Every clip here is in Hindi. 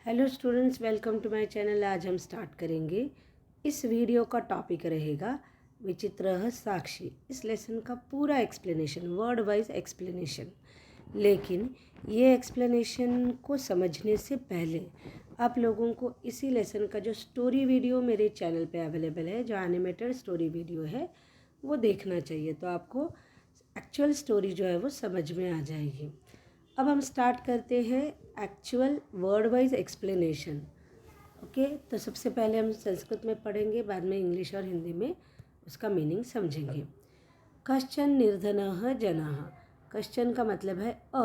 Hello students, welcome to my channel. आज हम स्टार्ट करेंगे। इस वीडियो का टॉपिक रहेगा विचित्रः साक्षी। इस लेसन का पूरा एक्सप्लेनेशन, वर्ड वाइज एक्सप्लेनेशन। लेकिन ये एक्सप्लेनेशन को समझने से पहले आप लोगों को इसी लेसन का जो स्टोरी वीडियो मेरे चैनल पे अवेलेबल है, जो एनिमेटेड स्टोरी वीडियो है, वो देखना चाहिए। तो आपको एक्चुअल स्टोरी जो है वो समझ में आ जाएगी। अब हम स्टार्ट करते हैं actual word wise explanation. Okay, तो सबसे पहले हम संस्कृत में पढ़ेंगे, बाद में इंग्लिश और हिंदी में उसका मीनिंग समझेंगे। कश्चन निर्धनः जनः। कश्चन का मतलब है अ,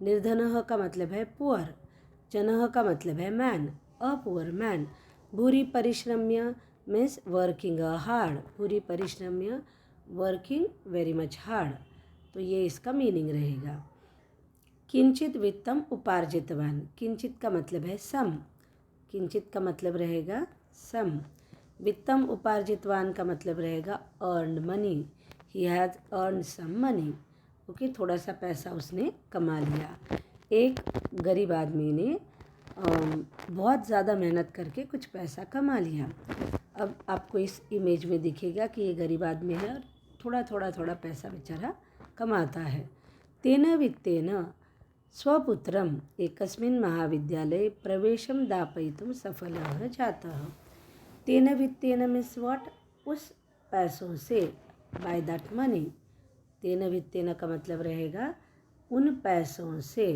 निर्धनः का मतलब है पुअर, जनः का मतलब है मैन, अ पुअर मैन। भूरि परिश्रम्य मीन्स वर्किंग हार्ड, भूरि परिश्रम्य वर्किंग वेरी मच हार्ड। तो ये इसका मीनिंग रहेगा। किंचित वित्तम उपार्जितवान। किंचित का मतलब है सम, किंचित का मतलब रहेगा सम। वित्तम उपार्जितवान का मतलब रहेगा earn money, he has earn some money. Okay, थोड़ा सा पैसा उसने कमा लिया। एक गरीब आदमी ने बहुत ज़्यादा मेहनत करके कुछ पैसा कमा लिया। अब आपको इस इमेज में दिखेगा कि ये गरीब आदमी है और थोड़ा पैसा बेचारा कमाता है। तेन वित्तेन स्वपुत्रम एकस्मिन् महाविद्यालये प्रवेशं दापयितुं सफलः जातः। तेन वित्तेन मीन्स व्हाट, उस पैसों से, बाय दैट मनी। तेन वित्तेन का मतलब रहेगा उन पैसों से,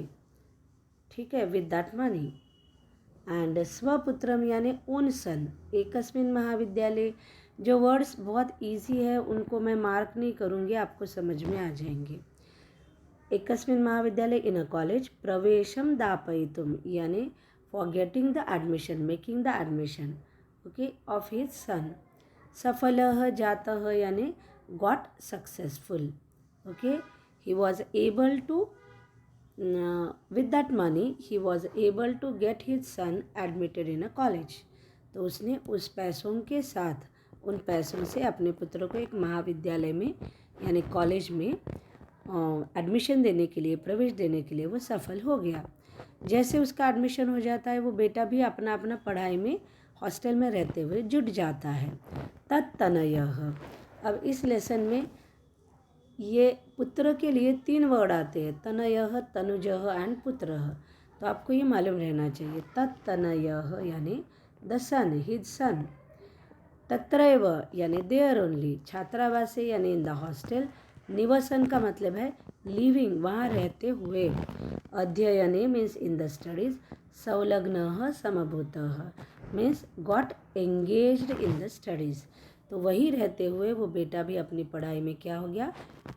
ठीक है, विद दैट मनी। एंड स्वपुत्रम यानी ओन सन, एकस्मिन् महाविद्यालय। जो वर्ड्स बहुत इजी है उनको मैं मार्क नहीं करूँगी, आपको समझ में आ जाएंगे। एकस्मिन् महाविद्यालय इन अ कॉलेज, प्रवेशम दापयितुम यानी for getting the admission, making the admission, okay, of his son. सफलः जातः यानी got successful, okay. He was able to with that money he was able to get his son admitted in a college. तो उसने उस पैसों के साथ, उन पैसों से अपने पुत्र को एक महाविद्यालय में यानी कॉलेज में एडमिशन देने के लिए, प्रवेश देने के लिए वो सफल हो गया। जैसे उसका एडमिशन हो जाता है, वो बेटा भी अपना अपना पढ़ाई में हॉस्टल में रहते हुए जुट जाता है। तत्तनयः। अब इस लेसन में ये पुत्र के लिए 3 वर्ड आते हैं, तनयः, तनुजः एंड पुत्रः। तो आपको ये मालूम रहना चाहिए। तत्तनयः यानी द सन, हिज सन। तत्रैव यानी देयर ओनली, छात्रावासे यानी इन द हॉस्टल। निवसन का मतलब है लिविंग, वहाँ रहते हुए। अध्ययने मीन्स इन द स्टडीज। संलग्नः समभूतः means got engaged in the studies. तो वही रहते हुए वो बेटा भी अपनी पढ़ाई में क्या हो गया,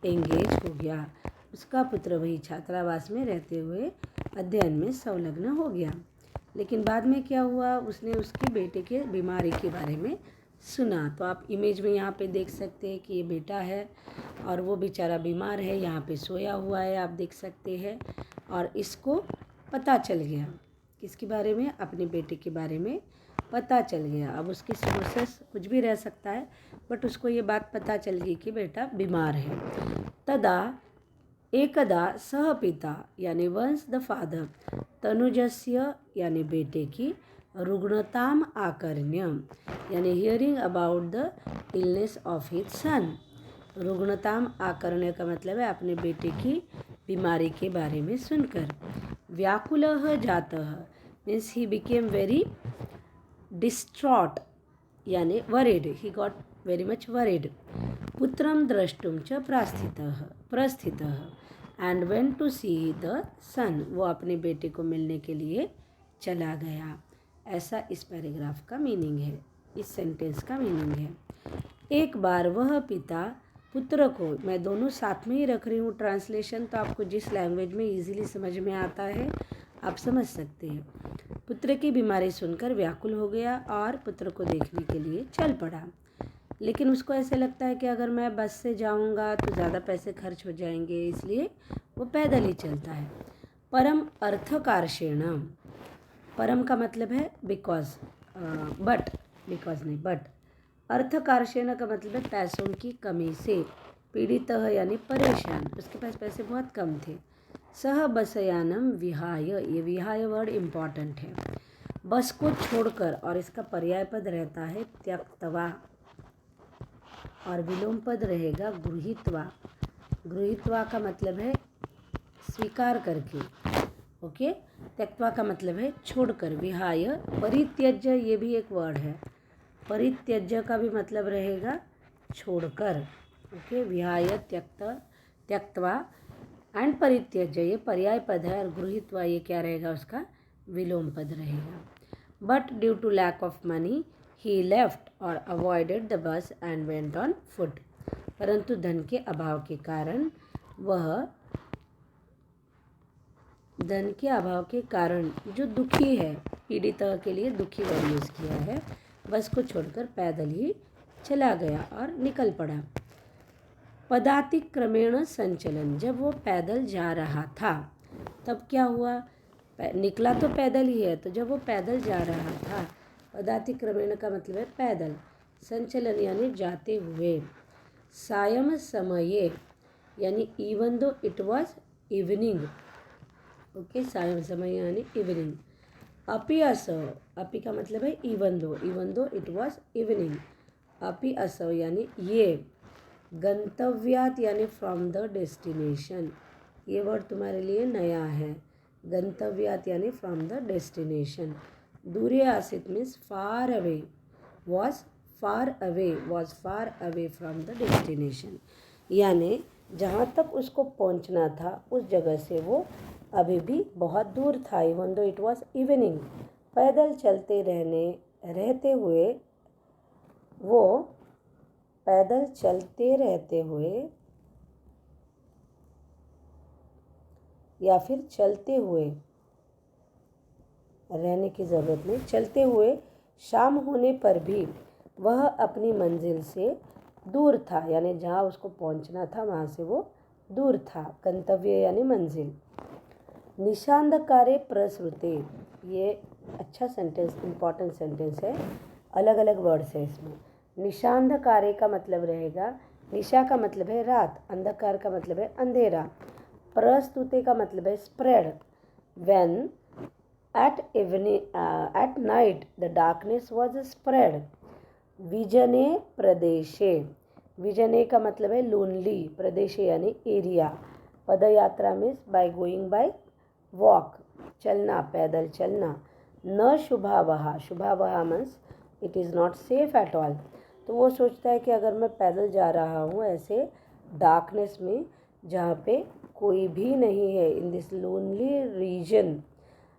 एंगेज हो गया। उसका पुत्र वही छात्रावास में रहते हुए अध्ययन में संलग्न हो गया। लेकिन बाद में क्या हुआ, उसने उसके बेटे के बीमारी के बारे में सुना। तो आप इमेज में यहाँ पे देख सकते हैं कि ये बेटा है और वो बेचारा बीमार है, यहाँ पे सोया हुआ है, आप देख सकते हैं। और इसको पता चल गया किसके बारे में, अपने बेटे के बारे में पता चल गया। अब उसकी सोर्सेस कुछ भी रह सकता है, बट उसको ये बात पता चल गई कि बेटा बीमार है। तदा एकदा सह पिता यानी वंस द फादर, तनुजस्य यानी बेटे की, रुग्णताम आकर्ण्य यानी hearing about the illness of his son. रुग्णताम आकर्ण्य का मतलब है अपने बेटे की बीमारी के बारे में सुनकर। व्याकुलः जातः means he became very distraught यानी worried, he got very much worried. पुत्रम द्रष्टुम च प्रस्थितः and went to see the son, वो अपने बेटे को मिलने के लिए चला गया। ऐसा इस पैराग्राफ का मीनिंग है, इस सेंटेंस का मीनिंग है। एक बार वह पिता पुत्र को, मैं दोनों साथ में ही रख रही हूँ ट्रांसलेशन, तो आपको जिस लैंग्वेज में इजीली समझ में आता है आप समझ सकते हैं। पुत्र की बीमारी सुनकर व्याकुल हो गया और पुत्र को देखने के लिए चल पड़ा। लेकिन उसको ऐसे लगता है कि अगर मैं बस से जाऊंगा तो ज़्यादा पैसे खर्च हो जाएंगे, इसलिए वो पैदल ही चलता है। परम अर्थकार्षेण, परम का मतलब है बिकॉज, बट, बिकॉज नहीं बट। अर्थकार्षेण का मतलब है पैसों की कमी से। पीड़ित यानी परेशान, उसके पास पैसे बहुत कम थे। सह बसयानम विहाय, ये विहाय वर्ड इम्पॉर्टेंट है। बस को छोड़कर, और इसका पर्याय पद रहता है त्यक्त्वा, और विलोम पद रहेगा गृहीत्वा। गृहीत्वा का मतलब है स्वीकार करके, ओके। त्यक्त्वा का मतलब है छोड़कर। विहाय, परित्यज्य, ये भी एक वर्ड है। परित्यज्य का भी मतलब रहेगा छोड़कर, ओके। विहाय, त्यक्त्वा एंड परित्यज्य, ये पर्याय पद है, और गृहीत्वा ये क्या रहेगा, उसका विलोम पद रहेगा। But due to lack of money he left और avoided the bus and went on foot. परंतु धन के अभाव के कारण जो दुखी है, पीड़ित के लिए दुखी वर्ड यूज़ किया है, बस को छोड़कर पैदल ही चला गया और निकल पड़ा। पदातिक क्रमेण संचलन, जब वो पैदल जा रहा था तब क्या हुआ, निकला तो पैदल ही है, तो जब वो पैदल जा रहा था, पदातिक क्रमेण का मतलब है पैदल, संचलन यानी जाते हुए। सायं समये यानी even though it was evening, okay. सायं समय यानी इवनिंग। अपि असौ, अपि का मतलब है even though it was evening. अपि असौ यानी ये। गंतव्यात यानी फ्रॉम द डेस्टिनेशन, ये वर्ड तुम्हारे लिए नया है। गंतव्यात यानी फ्रॉम द डेस्टिनेशन। दूरे आसित means far away, was far away from the destination, यानी जहाँ तक उसको पहुँचना था उस जगह से वो अभी भी बहुत दूर था। Even though it was evening, पैदल चलते रहते हुए या फिर चलते हुए, रहने की ज़रूरत नहीं, चलते हुए शाम होने पर भी वह अपनी मंजिल से दूर था, यानी जहाँ उसको पहुँचना था वहाँ से वो दूर था। गंतव्य यानी मंजिल। निशांधकारे प्रसृते, ये अच्छा सेंटेंस, इम्पॉर्टेंट सेंटेंस है, अलग अलग वर्ड्स है इसमें। निशांधकारे का मतलब रहेगा, निशा का मतलब है रात, अंधकार का मतलब है अंधेरा, प्रस्तुते का मतलब है spread. When at night the darkness was spread. विजने प्रदेशे, विजने का मतलब है लोनली, प्रदेशे यानी एरिया। पदयात्रा means by going by walk, चलना, पैदल चलना। न शुभावहा, शुभावहा means it is not safe at all. तो वो सोचता है कि अगर मैं पैदल जा रहा हूँ ऐसे डार्कनेस में जहाँ पे कोई भी नहीं है, in this lonely region,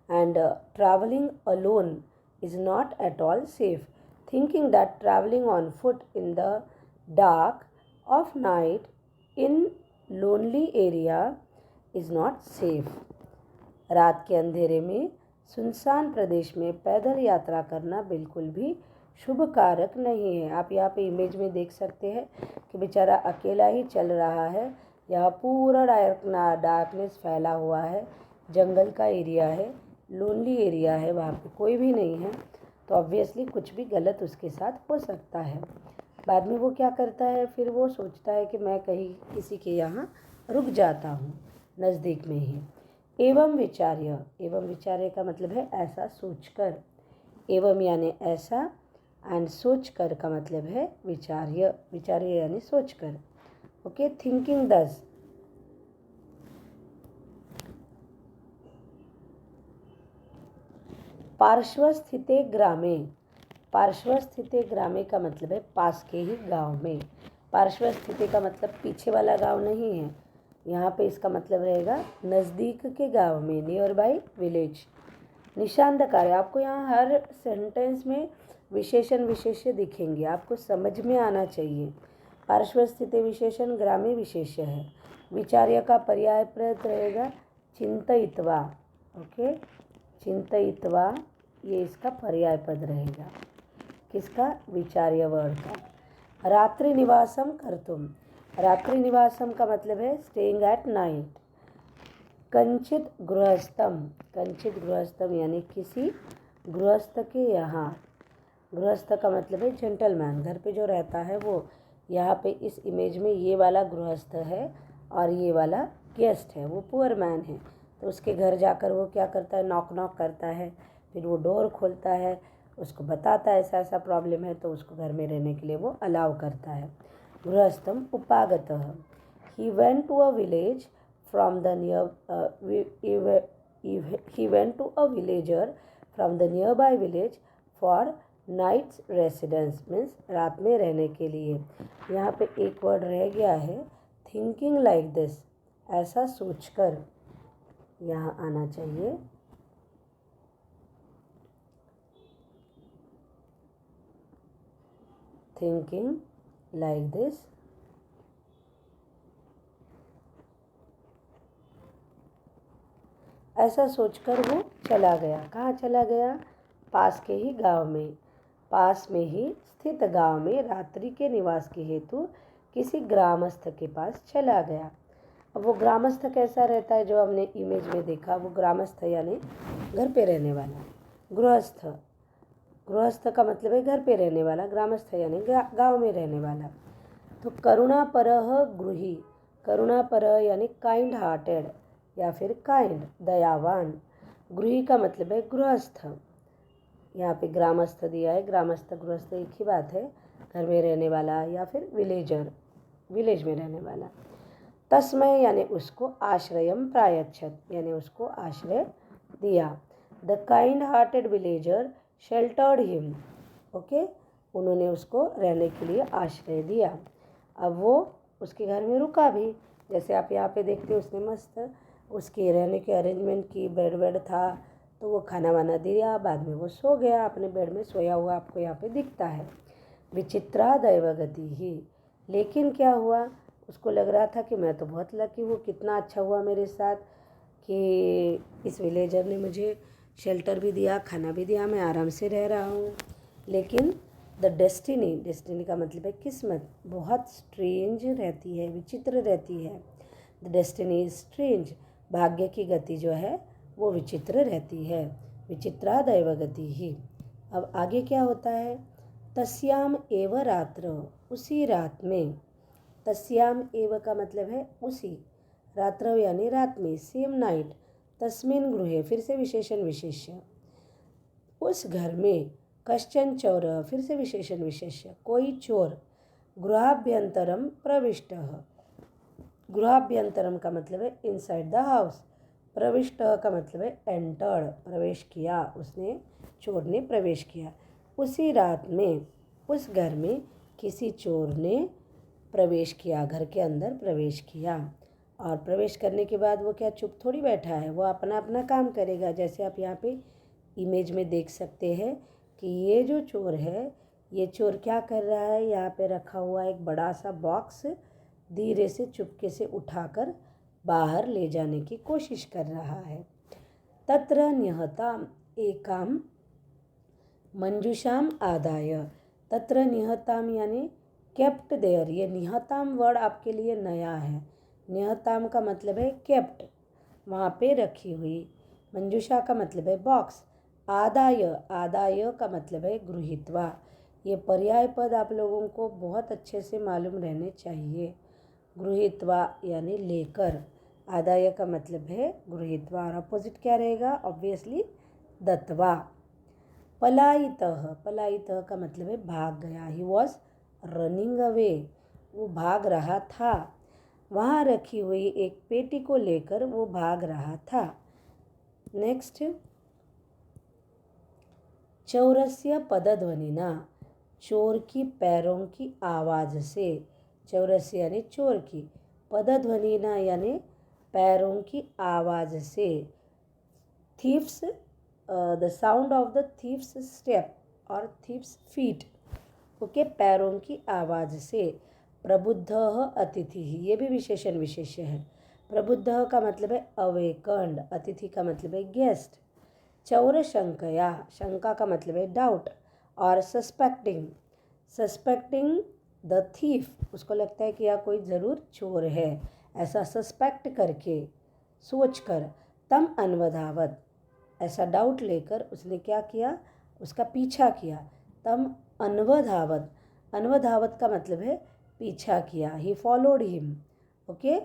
and travelling alone is not at all safe, thinking that travelling on foot in the dark of night in lonely area is not safe. रात के अंधेरे में सुनसान प्रदेश में पैदल यात्रा करना बिल्कुल भी शुभ कारक नहीं है। आप यहाँ पे इमेज में देख सकते हैं कि बेचारा अकेला ही चल रहा है, यहाँ पूरा डार्कनेस फैला हुआ है, जंगल का एरिया है, लोनली एरिया है, वहाँ पे कोई भी नहीं है, तो ऑब्वियसली कुछ भी गलत उसके साथ हो सकता है। बाद में वो क्या करता है, फिर वो सोचता है कि मैं कहीं किसी के यहाँ रुक जाता हूँ नज़दीक में ही। एवं विचार्य का मतलब है ऐसा सोचकर, एवं यानी ऐसा, एंड सोचकर का मतलब है विचार्य यानी सोचकर, ओके। थिंकिंग दस, पार्श्वस्थिते ग्रामे, पार्श्वस्थिते ग्रामे का मतलब है पास के ही गांव में। पार्श्वस्थिते का मतलब पीछे वाला गांव नहीं है, यहाँ पे इसका मतलब रहेगा नज़दीक के गांव में, नियर बाई विलेज। निशांधकार, आपको यहाँ हर सेंटेंस में विशेषण विशेष्य दिखेंगे, आपको समझ में आना चाहिए। पार्श्वस्थिति विशेषण ग्रामे विशेष्य है। विचार्य का पर्याय प्रयत्न रहेगा चिंतयित्वा, ओके। चिंतयित्वा ये इसका पर्याय पद रहेगा, किसका, विचार्य वर्ड का। रात्रि निवासम कर्तुम, रात्रि निवासम का मतलब है स्टेइंग एट नाइट। कंचित गृहस्थम यानी किसी गृहस्थ के यहाँ, गृहस्थ का मतलब है जेंटलमैन, घर पे जो रहता है वो। यहाँ पे इस इमेज में ये वाला गृहस्थ है और ये वाला गेस्ट है, वो पुअर मैन है। तो उसके घर जाकर वो क्या करता है, नॉक नॉक करता है, फिर वो डोर खोलता है, उसको बताता है ऐसा ऐसा प्रॉब्लम है, तो उसको घर में रहने के लिए वो अलाउ करता है। गृहस्थम उपागतः, he went to a village from the near he went to a villager from the nearby village for night's residence, means रात में रहने के लिए। यहाँ पे एक वर्ड रह गया है, थिंकिंग लाइक दिस, ऐसा सोचकर, यहाँ आना चाहिए। थिंकिंग लाइक दिस, ऐसा सोचकर वो चला गया। कहाँ चला गया, पास के ही गांव में, पास में ही स्थित गांव में रात्रि के निवास के हेतु किसी ग्रामस्थ के पास चला गया। अब वो ग्रामस्थ कैसा रहता है, जो हमने इमेज में देखा, वो ग्रामस्थ यानी घर पे रहने वाला। गृहस्थ, गृहस्थ का मतलब है घर पे रहने वाला, ग्रामस्थ यानी गांव में रहने वाला। तो करुणापरः गृही, करुणापरः यानी काइंड हार्टेड या फिर काइंड, दयावान। गृही का मतलब है गृहस्थ, यहाँ पे ग्रामस्थ दिया है, ग्रामस्थ गृहस्थ एक ही बात है, घर में रहने वाला या फिर विलेजर, विलेज में रहने वाला। तस्मय यानी उसको, आश्रयम प्रायच्छत यानी उसको आश्रय दिया। The kind hearted villager sheltered him, okay, उन्होंने उसको रहने के लिए आश्रय दिया। अब वो उसके घर में रुका भी, जैसे आप यहाँ पे देखते हो, उसने मस्त उसके रहने के अरेंजमेंट की, बेड वेड था, तो वो खाना वाना दिया, बाद में वो सो गया, अपने बेड में सोया हुआ आपको यहाँ पे दिखता है। विचित्रा दैवगति ही, लेकिन क्या हुआ, उसको लग रहा था कि मैं तो बहुत लकी हूँ, कितना अच्छा हुआ मेरे साथ कि इस विलेजर ने मुझे शेल्टर भी दिया, खाना भी दिया, मैं आराम से रह रहा हूँ। लेकिन द डेस्टिनी, डेस्टिनी का मतलब है किस्मत, बहुत स्ट्रेंज रहती है, विचित्र रहती है। द डेस्टिनी इज स्ट्रेंज, भाग्य की गति जो है वो विचित्र रहती है। विचित्रा दैवगति ही। अब आगे क्या होता है, तस्याम एव रात्र, उसी रात में, तस्याम एव का मतलब है उसी, रात्र यानी रात में, सेम नाइट, तस्मिन गृहे फिर से विशेषण विशेष्य, उस घर में, कश्चन चोर फिर से विशेषण विशेष्य, कोई चोर, गृहाभ्यंतरम प्रविष्ट, गृहाभ्यंतरम का मतलब है इनसाइड द हाउस, प्रविष्ट का मतलब है एंटर्ड, प्रवेश किया, उसने, चोर ने प्रवेश किया। उसी रात में उस घर में किसी चोर ने प्रवेश किया, घर के अंदर प्रवेश किया। और प्रवेश करने के बाद वो क्या चुप थोड़ी बैठा है, वो अपना अपना काम करेगा। जैसे आप यहाँ पे इमेज में देख सकते हैं कि ये जो चोर है, ये चोर क्या कर रहा है, यहाँ पे रखा हुआ एक बड़ा सा बॉक्स धीरे से चुपके से उठाकर बाहर ले जाने की कोशिश कर रहा है। तत्र निहताम एकाम मंजूषाम आदाय, तत्र निहताम यानी केप्ट देयर, ये निहताम वर्ड आपके लिए नया है। निहताम का मतलब है केप्ट, वहाँ पे रखी हुई। मंजूषा का मतलब है बॉक्स। आदाय, आदाय का मतलब है गृहीत्वा। ये पर्याय पद आप लोगों को बहुत अच्छे से मालूम रहने चाहिए। गृहीत्वा यानी लेकर, आदाय का मतलब है गृहीत्वा, और अपोजिट क्या रहेगा, ऑब्वियसली दत्वा। पलायितः, पलायितः का मतलब है भाग गया, ही वॉज रनिंग अवे, वो भाग रहा था। वहाँ रखी हुई एक पेटी को लेकर वो भाग रहा था। नेक्स्ट, चौरस्य पदध्वनिना, चोर की पैरों की आवाज़ से, चौरस्य यानी चोर की, पदध्वनिना यानी पैरों की आवाज़ से, thieves, the sound of the thieves step और थीफ्स फीट, ओके, पैरों की आवाज़ से। प्रबुद्ध अतिथि, ये भी विशेषण विशेष्य है। प्रबुद्ध का मतलब है अवेकंड, अतिथि का मतलब है गेस्ट। चौर शंकया, शंका का मतलब है डाउट, और सस्पेक्टिंग, सस्पेक्टिंग द थीफ, उसको लगता है कि यह कोई ज़रूर चोर है, ऐसा सस्पेक्ट करके, सोच कर। तम अन्वधावत, ऐसा डाउट लेकर उसने क्या किया, उसका पीछा किया। तम अन्वधावत, अन्वधावत का मतलब है पीछा किया, ही फॉलोड हिम, ओके।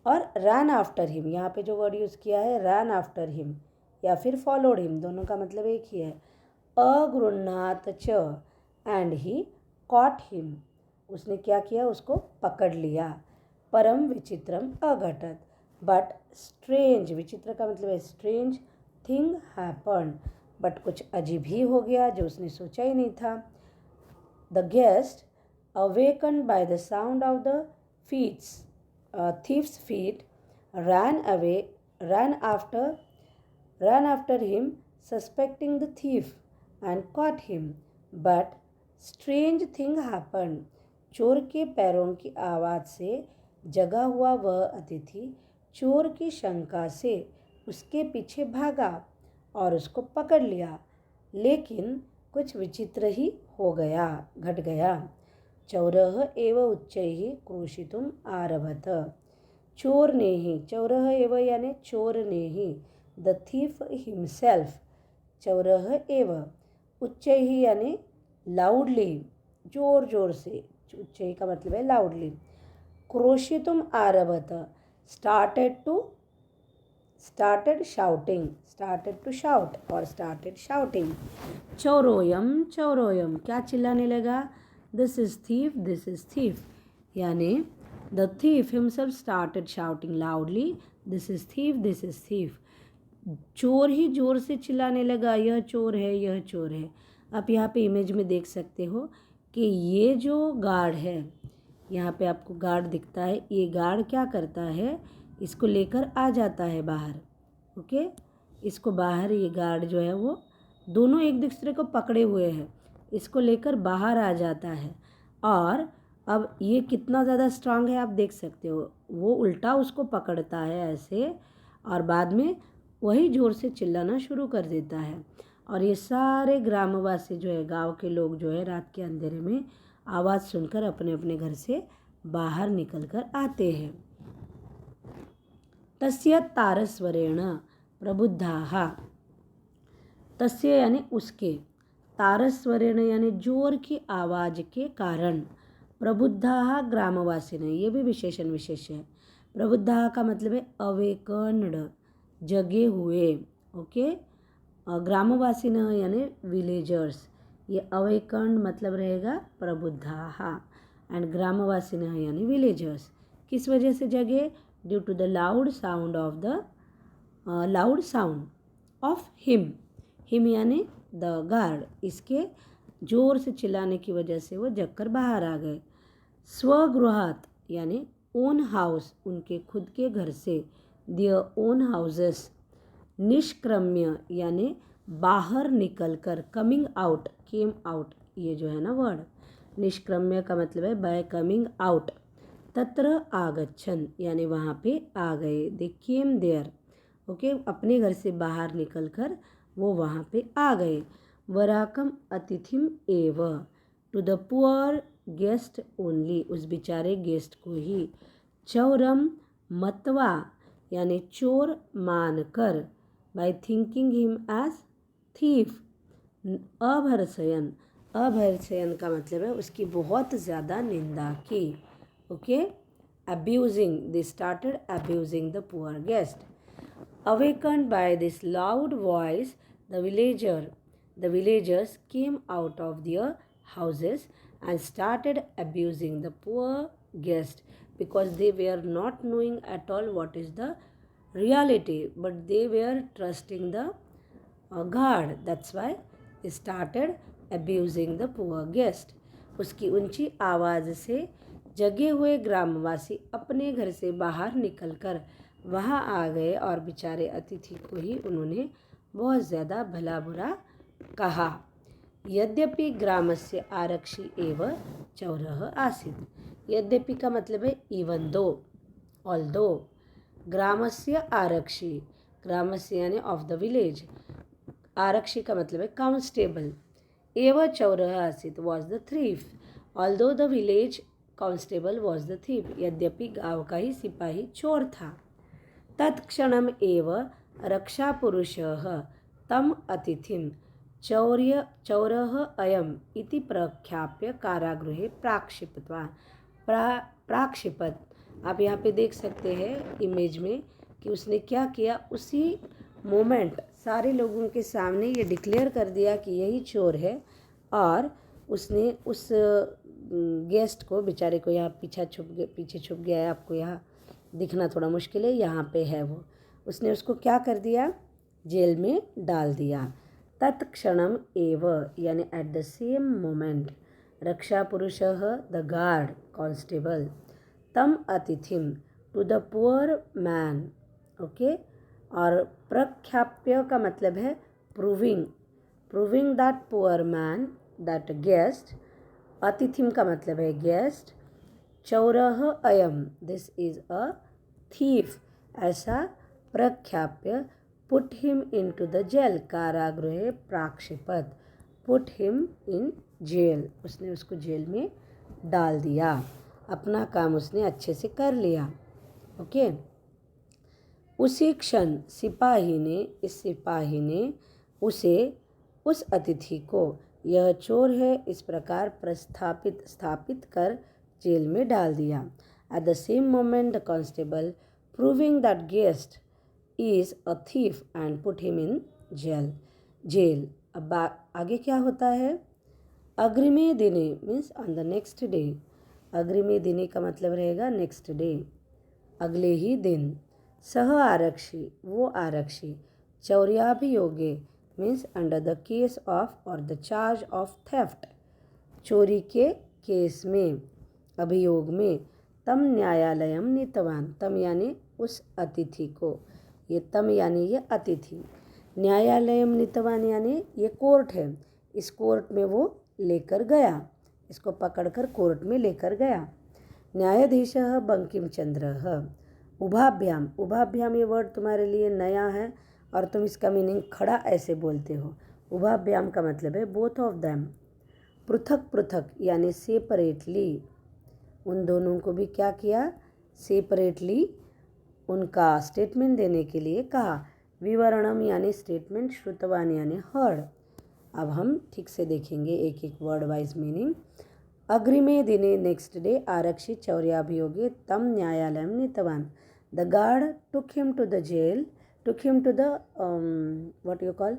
और रैन आफ्टर हिम, यहाँ पे जो वर्ड यूज़ किया है रैन आफ्टर हिम या फिर फॉलोड हिम, दोनों का मतलब एक ही है। अगृह्णात च एंड ही कॉट हिम, उसने क्या किया, उसको पकड़ लिया। परम विचित्रम अघटत, बट स्ट्रेंज, विचित्र का मतलब है स्ट्रेंज, थिंग हैपन, बट कुछ अजीब ही हो गया जो उसने सोचा ही नहीं था। The guest awaken by the sound of the thief's feet ran away, ran after him, suspecting the thief, and caught him. But strange thing happened. चोर के पैरों की आवाज़ से जगा हुआ वह अतिथि चोर की शंका से उसके पीछे भागा और उसको पकड़ लिया, लेकिन कुछ विचित्र ही हो गया, घट गया। चौरः एव उच्चैः क्रोशितुम् आरभत, चोर ने ही, चौरः एव यानी चोर ने ही, द थीफ हिमसेल्फ, चौरः एव, उच्चैः यानी लाउडली, जोर जोर से, उच्चैः का मतलब है लाउडली, क्रोशितुम् आरभत, started shouting, चौरोयम, क्या चिल्लाने लगा, दिस इज thief, यानी the thief himself started shouting loudly, this is thief, चोर ही जोर से चिल्लाने लगा, यह चोर है, यह चोर है। आप यहाँ पे इमेज में देख सकते हो कि ये जो गार्ड है, यहाँ पे आपको गार्ड दिखता है, ये गार्ड क्या करता है, इसको लेकर आ जाता है बाहर। ओके, इसको बाहर, ये गार्ड जो है वो दोनों एक दूसरे को पकड़े हुए हैं, इसको लेकर बाहर आ जाता है। और अब ये कितना ज़्यादा स्ट्रांग है आप देख सकते हो, वो उल्टा उसको पकड़ता है ऐसे, और बाद में वही ज़ोर से चिल्लाना शुरू कर देता है। और ये सारे ग्रामवासी जो है, गांव के लोग जो है, रात के अंधेरे में आवाज़ सुनकर अपने अपने घर से बाहर निकल कर आते हैं। तस्य तारस्वरेण प्रबुद्धाः, तस्य यानी उसके, तारस्वरेण यानी जोर की आवाज़ के कारण, प्रबुद्धाः ग्रामवासिन, ये भी विशेषण विशेष है। प्रबुद्धाः का मतलब है अवेकन्ड, जगे हुए। ओके, ग्रामवासिन यानी विलेजर्स, ये अवेकन्ड मतलब रहेगा प्रबुद्धाः, एंड ग्रामवासिन यानी विलेजर्स। किस वजह से जगे, due to the loud sound of him यानी द गार्ड, इसके जोर से चिल्लाने की वजह से वो जगकर बाहर आ गए। स्वगृहात यानी ओन हाउस, उनके खुद के घर से, देयर ओन हाउसेस। निष्क्रम्य यानी बाहर निकलकर, कमिंग आउट, केम आउट, ये जो है ना वर्ड, निष्क्रम्य का मतलब है बाय कमिंग आउट। तत्र आगच्छन यानी वहाँ पे आ गए, दे केम देयर। ओके, अपने घर से बाहर निकलकर वो वहाँ पे आ गए। वराकम अतिथिम एव, to the poor guest only, उस बेचारे गेस्ट को ही। चौरम मतवा यानी चोर मानकर, by thinking him as thief. अभर्सयन, अभर्सयन का मतलब है उसकी बहुत ज़्यादा निंदा की। Okay, abusing, they started abusing the poor guest. Awakened by this loud voice the villagers came out of their houses and started abusing the poor guest, because they were not knowing at all what is the reality, but they were trusting the guard, that's why they started abusing the poor guest। उसकी ऊंची आवाज़ से जगे हुए ग्रामवासी अपने घर से बाहर निकलकर वहाँ आ गए और बेचारे अतिथि को ही उन्होंने बहुत ज़्यादा भला बुरा कहा। यद्यपि ग्रामस्य आरक्षी एव चौरः आसीत्, यद्यपि का मतलब है इवन दो, ऑल्दो। ग्रामस्य आरक्षी, ग्रामस्य यानी ऑफ द विलेज, आरक्षी का मतलब है कांस्टेबल, एव चौरः आसीत् was the thief, although the village constable was the thief, यद्यपि गाँव का ही सिपाही चोर था। तत्क्षणम एव रक्षापुरुषः तम अतिथिं चौरः अयम् इति प्रख्याप्य कारागृहे प्राक्षिपत्। आप यहाँ पे देख सकते हैं इमेज में कि उसने क्या किया, उसी मोमेंट सारे लोगों के सामने ये डिक्लेयर कर दिया कि यही चोर है, और उसने उस गेस्ट को, बेचारे को, यहाँ पीछे छुप गया है, आपको यहाँ दिखना थोड़ा मुश्किल है, यहाँ पे है वो, उसने उसको क्या कर दिया, जेल में डाल दिया। तत्क्षणम एव यानी एट द सेम मोमेंट रक्षा पुरुषः द गार्ड कांस्टेबल तम अतिथिम to the poor man, okay. और प्रख्याप्य का मतलब है proving that poor man, that guest. अतिथिम का मतलब है गेस्ट। चौरः अयम, दिस इज अ थीफ, ऐसा प्रख्याप्य। Put him into the jail, कारागृहे प्राक्षिपत, पुट हिम इन जेल, उसने उसको जेल में डाल दिया, अपना काम उसने अच्छे से कर लिया, ओके। उसी क्षण इस सिपाही ने उसे, उस अतिथि को, यह चोर है इस प्रकार स्थापित कर जेल में डाल दिया। At the same moment the constable proving that guest is a thief and put him in jail. अब आगे क्या होता है, अग्रिमे दिने means on the next day. अग्रिमे दिने का मतलब रहेगा नेक्स्ट डे, अगले ही दिन। सह आरक्षी, वो आरक्षी। चौर्याभियोगे means under the case of और द चार्ज ऑफ थेफ्ट, चोरी के केस में, अभियोग में। तम न्यायालयम नीतवान, तम यानी उस अतिथि को, ये तम यानी ये अतिथि, न्यायालयम नीतवान यानी ये कोर्ट है, इस कोर्ट में वो लेकर गया, इसको पकड़कर कोर्ट में लेकर गया। न्यायाधीशः बंकिम चंद्रः उभाभ्याम, उभाभ्याम ये वर्ड तुम्हारे लिए नया है और तुम इसका मीनिंग खड़ा ऐसे बोलते हो। उभाभ्याम का मतलब है बोथ ऑफ देम, पृथक पृथक यानी सेपरेटली, उन दोनों को भी क्या किया, सेपरेटली उनका स्टेटमेंट देने के लिए कहा। विवरणम यानी स्टेटमेंट, श्रुतवान यानी हर्ड। अब हम ठीक से देखेंगे एक एक वर्ड वाइज मीनिंग। अग्रिमे दिने नेक्स्ट डे आरक्षी चौर्याभियोगे तम न्यायालयम नीतवान, the guard took him to the jail, took him to the what you call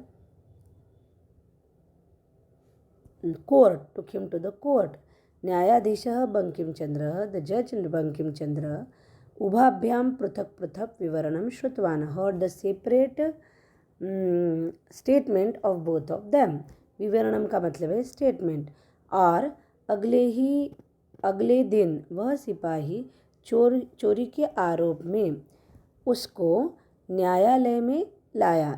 court, took him to the court. न्यायाधीशः बंकिम चंद्रः, द जज बंकिम चंद्रः, उभाभ्याम पृथक पृथक विवरणम श्रुतवान, heard the separate statement of both of them। विवरणम का मतलब है स्टेटमेंट। और अगले दिन वह सिपाही चोरी के आरोप में उसको न्यायालय में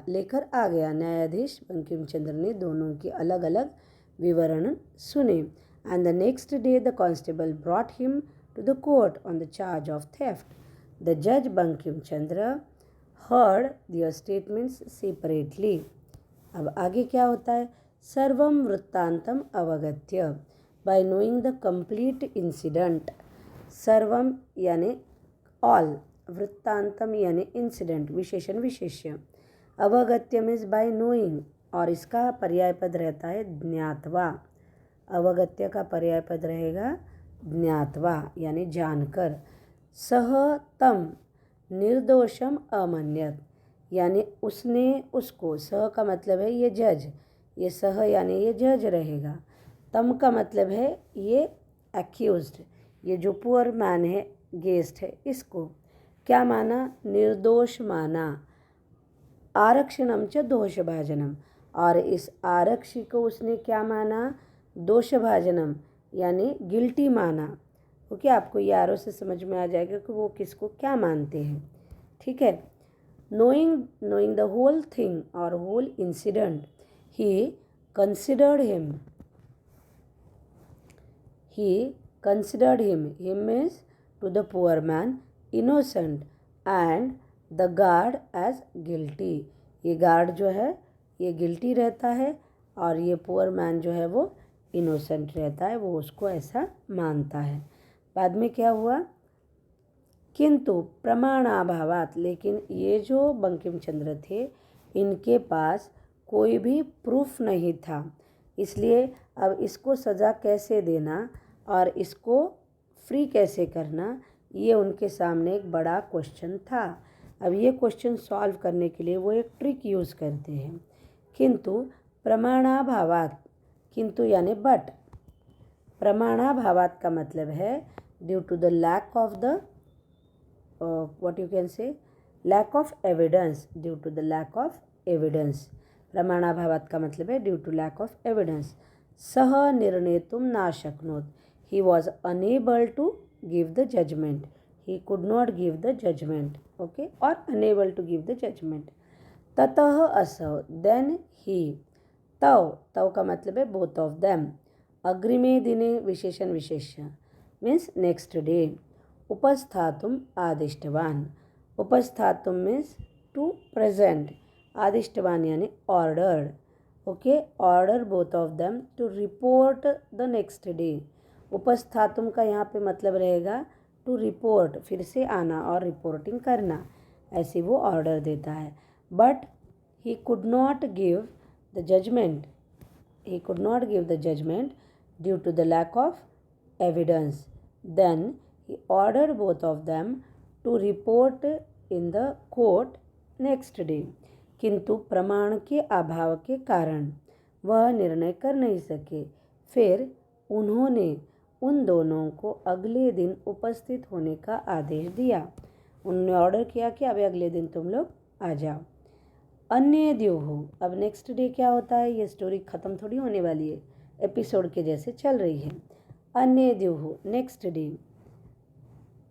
लेकर आ गया। न्यायाधीश बंकिम चंद्र ने दोनों के अलग अलग विवरण सुने। And the next day the constable brought him to the court on the charge of theft. The जज Bankim Chandra heard their statements separately. अब आगे क्या होता है, सर्वम वृत्तांतम अवगत्य, by knowing the complete incident. सर्वम यानी ऑल, वृत्तांतम यानी इंसिडेंट, विशेषण विशेष्य। अवगत्य मीन्स बाय नोइंग, और इसका पर्याय पद रहता है ज्ञातवा। अवगत्य का पर्याय पद रहेगा ज्ञातवा यानी जानकर। सह तम निर्दोषम अमन्यत, यानी उसने उसको, सह का मतलब है ये जज, ये सह यानी ये जज रहेगा। तम का मतलब है ये एक्यूज्ड, ये जो पुअर मैन है, गेस्ट है, इसको क्या माना, निर्दोष माना। आरक्षणम च दोषभाजनम, और इस आरक्षी को उसने क्या माना, दोषभाजनम यानी गिल्टी माना। ओके, आपको ये आरो से समझ में आ जाएगा कि वो किसको क्या मानते हैं, ठीक है। नोइंग द होल थिंग और whole incident, he considered him means to the poor man innocent and the guard as guilty. ये गार्ड जो है ये गिल्टी रहता है और ये पुअर मैन जो है वो इनोसेंट रहता है, वो उसको ऐसा मानता है। बाद में क्या हुआ, किंतु प्रमाणाभावात, लेकिन ये जो बंकिम चंद्र थे इनके पास कोई भी प्रूफ नहीं था, इसलिए अब इसको सज़ा कैसे देना और इसको फ्री कैसे करना, ये उनके सामने एक बड़ा क्वेश्चन था। अब ये क्वेश्चन सॉल्व करने के लिए वो एक ट्रिक यूज़ करते हैं। किंतु प्रमाणाभावात, किंतु यानी बट, प्रमाणाभावात का मतलब है due to the lack of the what you can say, lack of evidence, due to the lack of evidence. प्रमाणाभावात का मतलब है due to lack of evidence. सह निर्णेतुम ना शक्नोत, he was unable to give the judgement, he could not give the judgement, okay, और unable to give the judgement. ततः असौ, देन ही, तव, तव का मतलब है बोथ ऑफ देम, अग्रिमे दिने विशेषण विशेष्य मीन्स नेक्स्ट डे, उपस्थातुम आदिष्टवान, उपस्थातुम मीन्स टू प्रेजेंट, आदिष्टवान यानी ordered, okay, order both of them to report the next day. उपस्थातुम का यहाँ पे मतलब रहेगा टू रिपोर्ट, फिर से आना और रिपोर्टिंग करना, ऐसे वो ऑर्डर देता है। But he could not give the judgement, he could not give the judgment due to the lack of evidence. Then he ordered both of them to report in the court next day. किंतु प्रमाण के अभाव के कारण वह निर्णय कर नहीं सके। फिर उन्होंने उन दोनों को अगले दिन उपस्थित होने का आदेश दिया। उन्होंने ऑर्डर किया कि अब अगले दिन तुम लोग आ जाओ। अन्य द्योह, अब नेक्स्ट डे क्या होता है, ये स्टोरी ख़त्म थोड़ी होने वाली है, एपिसोड के जैसे चल रही है। अन्य द्योह नेक्स्ट डे,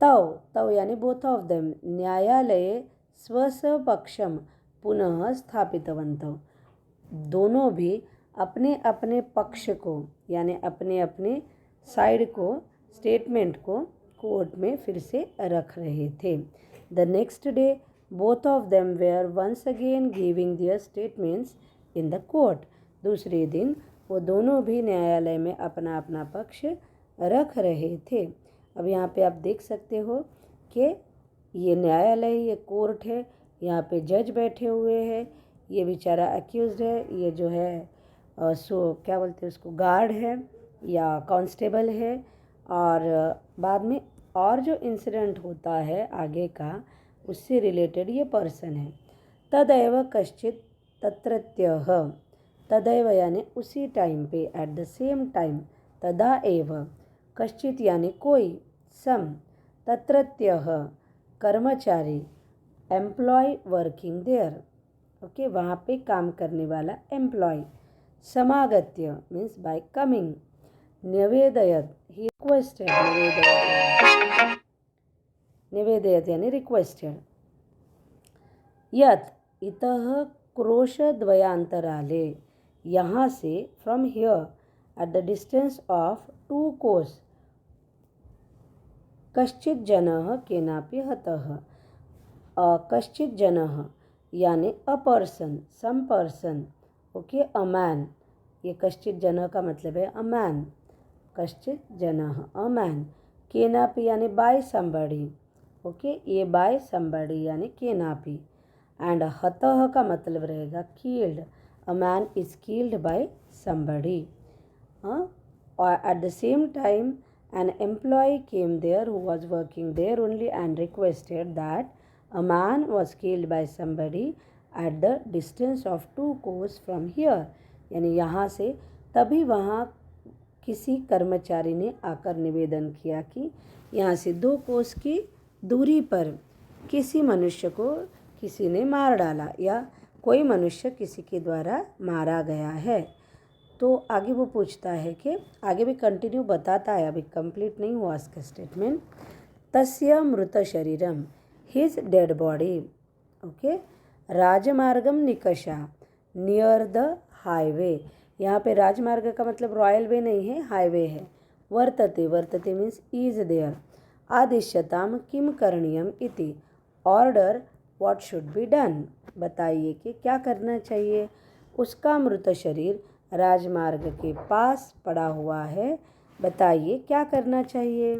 तव, तव यानी बोथ ऑफ देम, न्यायालये स्वस्वपक्षम पुनः स्थापितवन्तौ, दोनों भी अपने अपने पक्ष को यानी अपने अपने साइड को, स्टेटमेंट को कोर्ट में फिर से रख रहे थे। The next day both of them were once again giving their statements in the court. दूसरे दिन वो दोनों भी न्यायालय में अपना अपना पक्ष रख रहे थे। अब यहाँ पे आप देख सकते हो कि ये न्यायालय, ये कोर्ट है, यहाँ पे जज बैठे हुए हैं, ये बेचारा अक्यूज्ड है, ये जो है क्या बोलते हैं उसको, गार्ड है या कांस्टेबल है, और बाद में और जो इंसिडेंट होता है आगे का उससे रिलेटेड ये पर्सन है। तदैव कश्चित तत्रत्यः, तदैव यानी उसी टाइम पे, एट द सेम टाइम, तदा एव, कश्चित यानी कोई, सम, तत्रत्यः कर्मचारी, एम्प्लॉय वर्किंग देयर, ओके, वहाँ पे काम करने वाला एम्प्लॉय, समागत्य मीन्स बाय कमिंग, निवेदयत, ही रिक्वेस्टेड, निवेदयत यानी रिक्वेस्टेड, यत इतः क्रोशद्वयान्तराले, यहाँ से, from here, at the distance of 2 कोस, कश्चित जनः केनापि हतः, कश्चित जनः यानी a person, some person, okay, a man, ये कश्चित जनः का मतलब है अ मैन, कश्चित जनः अ मैन, केनापि यानी बाय समबडी, ओके, ये बाय समबडी यानी केनापी, एंड हतः का मतलब रहेगा killed, a man is killed by somebody. और at the same time an employee came there who was working there only and requested that a man was killed by somebody at the distance of 2 कोस फ्रॉम हियर, यानी यहाँ से, तभी वहाँ किसी कर्मचारी ने आकर निवेदन किया कि यहाँ से 2 कोस की दूरी पर किसी मनुष्य को किसी ने मार डाला, या कोई मनुष्य किसी के द्वारा मारा गया है। तो आगे वो पूछता है कि, आगे भी कंटिन्यू बताता है, अभी कंप्लीट नहीं हुआ इसका स्टेटमेंट, तस्य मृत शरीरम, हिज डेड बॉडी, ओके, राजमार्गम निकषा, नियर द हाईवे, यहाँ पे राजमार्ग का मतलब रॉयल वे नहीं है, हाईवे है, वर्तते, वर्तते मीन्स इज देयर, आदिश्यताम किम करणीयम इति, order what should be done, बताइए कि क्या करना चाहिए। उसका मृत शरीर राजमार्ग के पास पड़ा हुआ है, बताइए क्या करना चाहिए।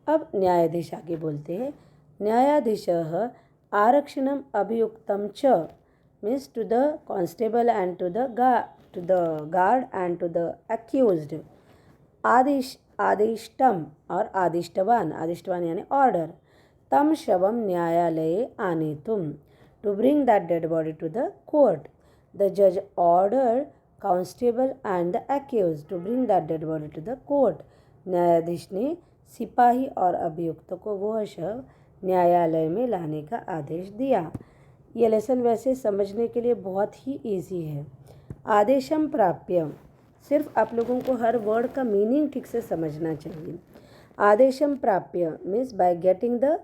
अब न्यायाधीश आगे बोलते हैं, न्यायाधीशः आरक्षणम अभियुक्तम च means to the constable and to the guard and to the accused, आदिष्टम और आदिष्टवान, आदिष्टवान यानी ऑर्डर, तम शवम न्यायालये आनेतुम, to bring that dead body to the court. The जज order constable and the accuse to bring that dead body to the court. न्यायाधीश ने सिपाही और अभियुक्त को वह शव न्यायालय में लाने का आदेश दिया. ये लेसन वैसे समझने के लिए बहुत ही इजी है. आदेशम प्राप्य, सिर्फ आप लोगों को हर वर्ड का मीनिंग ठीक से समझना चाहिए. आदेशम प्राप्य means by getting the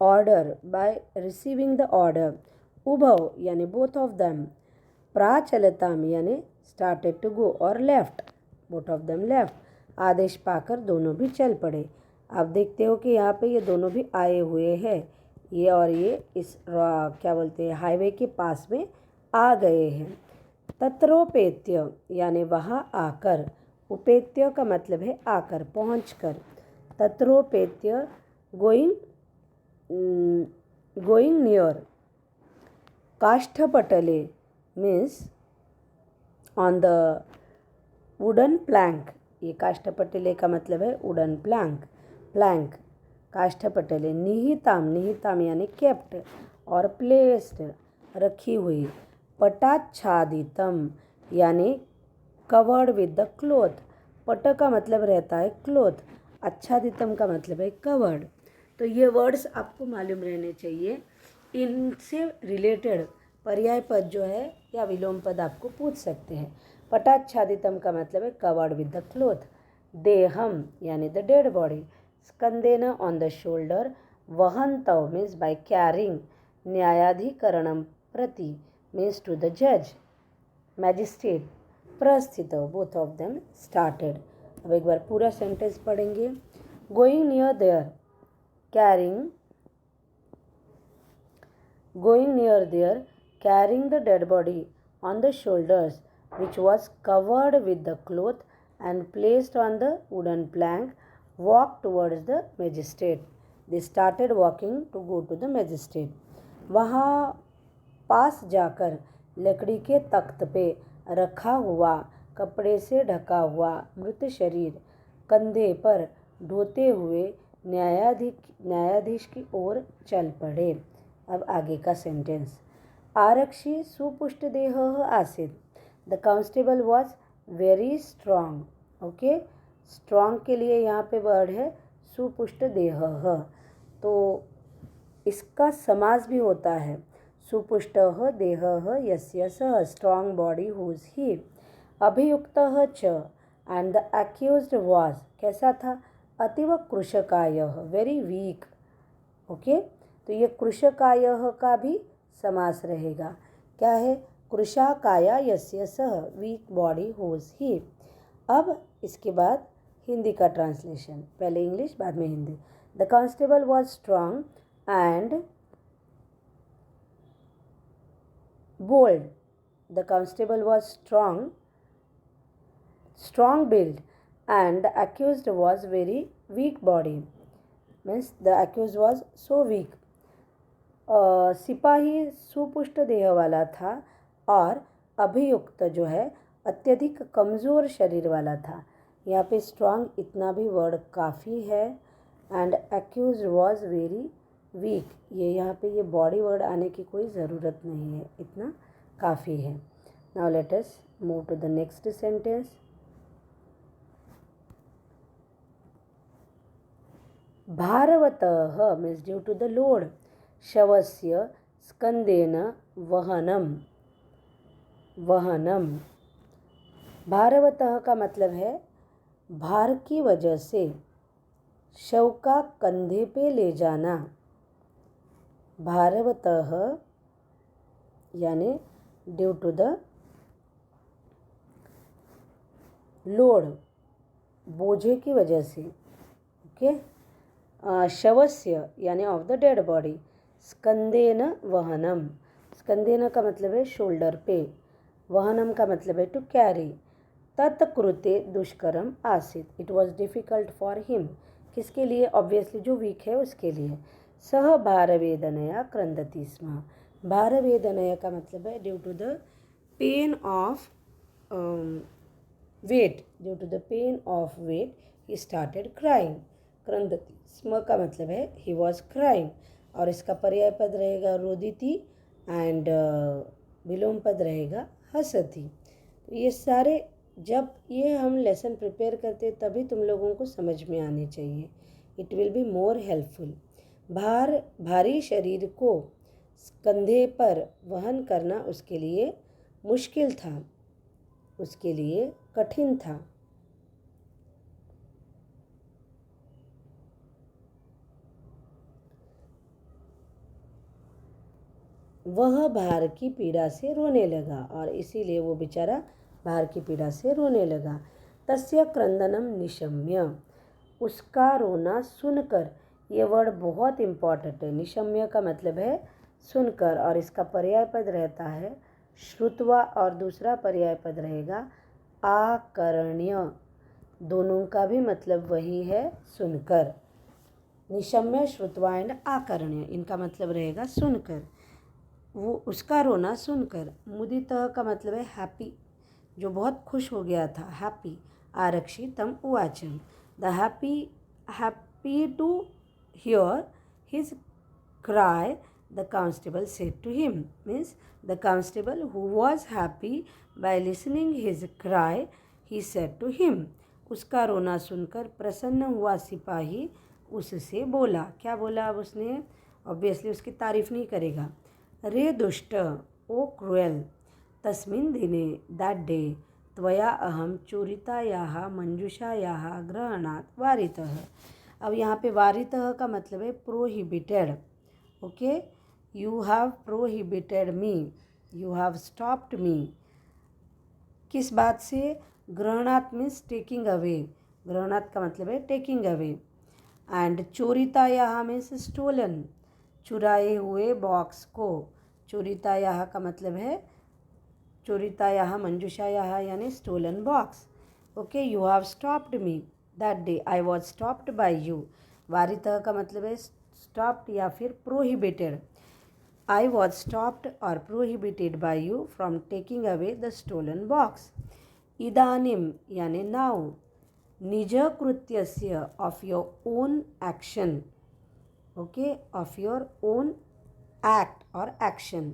order, by receiving the order. उभव यानी बोथ ऑफ देम. प्राचलताम यानी स्टार्टेड टू गो और left, both of them left. आदेश पाकर दोनों भी चल पड़े. आप देखते हो कि यहाँ पे ये दोनों भी आए हुए हैं, ये और ये इस क्या बोलते हैं हाईवे के पास में आ गए हैं. तत्रोपेत्य यानी वहाँ आकर. उपेत्य का मतलब है आकर, पहुँच कर. तत्रोपेत्य गोइंग नियर. काष्ठपटले means on the wooden plank. ये काष्ठपटले का मतलब है वुडन प्लैंक. काष्ठपटले. निहिताम, निहिताम यानी केप्ट और प्लेस्ड, रखी हुई. पटाच्छादितम यानी कवर्ड विद द क्लोथ. पट का मतलब रहता है क्लोथ, आच्छादितम का मतलब है कवर्ड. तो ये वर्ड्स आपको मालूम रहने चाहिए. इनसे रिलेटेड पर्याय पद जो है या विलोम पद आपको पूछ सकते हैं. पटाच्छादितम का मतलब है कवर्ड विद द क्लोथ. देहम यानी द डेड बॉडी. स्कंदेन ऑन द शोल्डर. वहंतव मीन्स बाय कैरिंग. न्यायाधिकरणम प्रति मीन्स टू द जज, मैजिस्ट्रेट. प्रस्थितव बोथ ऑफ देम स्टार्टेड. अब एक बार पूरा सेंटेंस पढ़ेंगे. Going near there, carrying. Going near there, carrying the dead body on the shoulders, which was covered with the cloth and placed on the wooden plank, walked towards the magistrate. They started walking to go to the magistrate. वहाँ पास जाकर लकड़ी के तख्त पे रखा हुआ कपड़े से ढका हुआ मृत शरीर कंधे पर ढोते हुए न्यायाधीश की ओर चल पड़े. अब आगे का सेंटेंस. आरक्षी सुपुष्ट देह आसीत्. The constable was very strong. Okay, strong के लिए यहाँ पे वर्ड है सुपुष्ट देह. तो इसका समास भी होता है. सुपुष्ट देह यस्य सः, स्ट्रांग बॉडी हुज ही. अभियुक्त च एंड द एक्यूज्ड वॉज, कैसा था? अतीव कृशकाय, वेरी वीक. ओके, तो ये कृशकायः का भी समास रहेगा. क्या है? कृशाकाया यस्य सः, वीक बॉडी होज ही. अब इसके बाद हिंदी का ट्रांसलेशन. पहले इंग्लिश बाद में Hindi. The constable was strong and bold. The constable was strong build and the accused was very weak body. Means the accused was so weak. सिपाही सुपुष्ट देह वाला था और अभियुक्त जो है अत्यधिक कमज़ोर शरीर वाला था. यहाँ पे स्ट्रांग इतना भी वर्ड काफ़ी है. And accuse was very weak, ये यहाँ पे ये बॉडी वर्ड आने की कोई ज़रूरत नहीं है, इतना काफ़ी है. Now let us move to the next sentence. भारवतः means due to the load. शवस्य स्कंदेन वहनम. भारवतः का मतलब है भार की वजह से, शव का कंधे पे ले जाना. भारवतः यानी ड्यू टू द लोड, बोझे की वजह से. ओके. शवस्य यानी ऑफ द डेड बॉडी. स्कंदेन वहनम. स्कंदेन का मतलब है शोल्डर पे. वहनम का मतलब है टू कैरी. तत्कृते दुष्करम आसीत्. It was difficult for him. किसके लिए? ऑब्वियसली जो वीक है उसके लिए. सह भारवेदनया क्रंदति स्म. भारवेदनया का मतलब है due to the pain of weight. Due to the pain of weight he started crying. क्रंदती, स्म का मतलब है ही वॉज क्राइंग, और इसका पर्याय पद रहेगा रोदिति एंड विलोम पद रहेगा हसती। तो ये सारे जब ये हम लेसन प्रिपेयर करते तभी तुम लोगों को समझ में आने चाहिए। It will be more helpful. भारी शरीर को कंधे पर वहन करना उसके लिए मुश्किल था, उसके लिए कठिन था। वह भार की पीड़ा से रोने लगा, और इसीलिए वो बेचारा भार की पीड़ा से रोने लगा। तस्य क्रंदनम निशम्य, उसका रोना सुनकर। ये वर्ड बहुत इम्पॉर्टेंट है। निशम्य का मतलब है सुनकर, और इसका पर्याय पद रहता है श्रुत्वा, और दूसरा पर्याय पद रहेगा आकर्ण्य। दोनों का भी मतलब वही है, सुनकर। निशम्य, श्रुत्वा एंड आकर्ण्य, इनका मतलब रहेगा सुनकर। वो उसका रोना सुनकर। मुदितः का मतलब है हैप्पी, जो बहुत खुश हो गया था, हैप्पी। आरक्षी तम उवाचम, the happy to hear his cry, the constable said to him. Means the constable who was happy by listening his cry, he said to him. उसका रोना सुनकर प्रसन्न हुआ सिपाही उससे बोला। क्या बोला अब उसने? ऑब्वियसली उसकी तारीफ नहीं करेगा। रे दुष्ट, ओ क्रूएल, तस्मिन् दिने, दैट डे, त्वया अहम चोरितायाः मंजूषायाः ग्रहणात् वारितः। अब यहाँ पे वारितः का मतलब है prohibited. Okay, you have prohibited me, you have stopped me. किस बात से? ग्रहणात् मीन्स टेकिंग अवे। ग्रहणात् का मतलब है टेकिंग अवे। एंड चोरितायाः मीन्स स्टोलन, चुराए हुए बॉक्स को। चोरितायाः का मतलब है चोरितायाः मंजूषायाः यानी stolen box. Okay, you have stopped me that day, I was stopped by you. वारितः का मतलब है स्टॉप्ड या फिर प्रोहिबिटेड। आई वॉज स्टॉप्ड और prohibited by you from taking away the stolen box. इदानीम यानी नाउ, निज कृत्यस्य of your own action. Okay, of your own act और एक्शन।